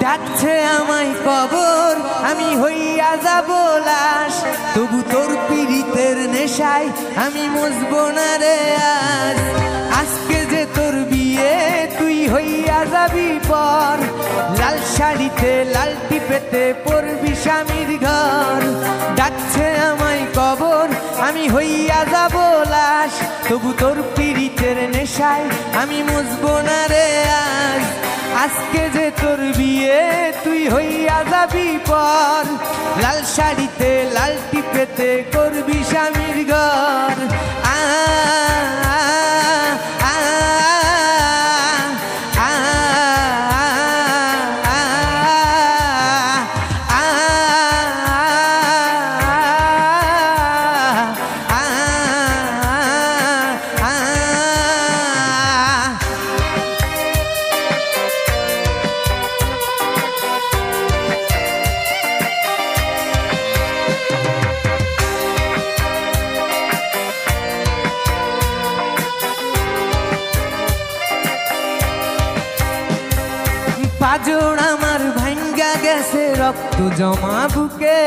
ডাকছে আমায় কবর, আমি হইয়া যাব লাশ। তবু তোর পীড়িতের নেশায় আমি মজবো না রে আজ। আজকে যে তোর বিয়ে তুই হইয়া যাবি পর, লাল শাড়িতে লাল টিপেতে পড়বি স্বামীর ঘর। ডাকছে আমায় কবর, আমি হইয়া যাব লাশ। তবু তোর পীড়িতের নেশায় আমি মজবো না রে আজ। আজকে যে তোর বিয়ে তুই হইয়া যাবি পর, লাল শাড়িতে লাল টিপেতে করবি স্বামীর ঘর। পাঁজর আমার ভাঙ্গা গেছে রক্ত জমা বুকে,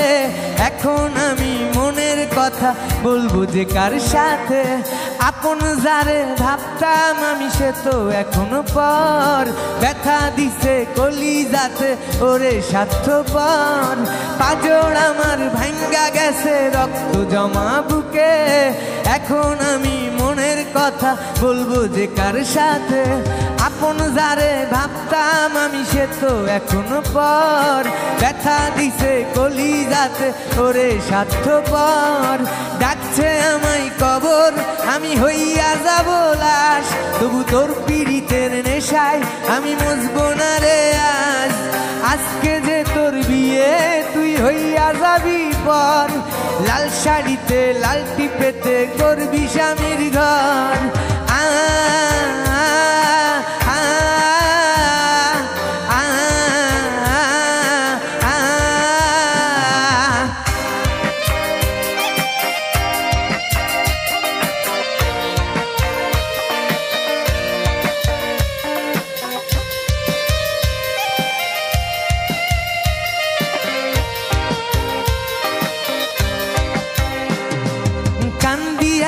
এখন আমি মনের কথা বলবো যে কার সাথে। আপন যারে ভাবতাম আমি সে তো এখনো পর, ব্যথা দিছে কলিজাতে ওরে স্বার্থপর। পাঁজর আমার ভাঙ্গা গেছে রক্ত জমা বুকে, এখন আমি মনের কথা বলবো যে কার সাথে। আপন যারে ভাবতাম আমি সে তো এখনো পর, ব্যথা দিছে কলিজাতে ওরে স্বার্থপর। ডাকছে আমায় কবর, আমি হইয়া যাব লাশ। তবু তোর পীড়িতের নেশায় আমি মজবো না রে আজ। আজকে যে তোর বিয়ে তুই হইয়া যাবি পর, লাল শাড়িতে লাল টিপেতে করবি স্বামীর ঘর।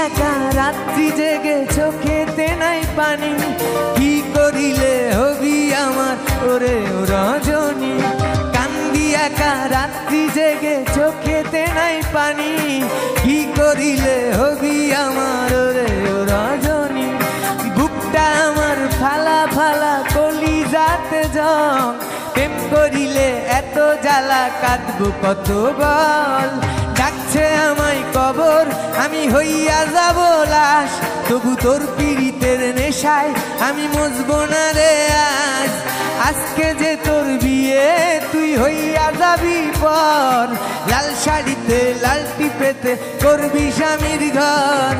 একা রাত্রি জেগে চোখেতে নাই পানি, কি করিলে হবি আমার ওরে ও রজনী। কান্দি একা রাত্রি জেগে চোখেতে নাই পানি, কি করিলে হবি আমার ওরে ও রজনী। বুকটা আমার ফালা ফালা কলিজাতে জং, প্রেম করিলে এত জ্বালা কাঁদবো কত বল। ডাকছে আমায় কবর, আমি হইয়া যাব লাশ। তবু তোর পীড়িতের নেশায় আমি মজবো না রে আজ। আজকে যে তোর বিয়ে তুই হইয়া যাবি পর, লাল শাড়িতে লাল টিপেতে করবি স্বামীর ঘর।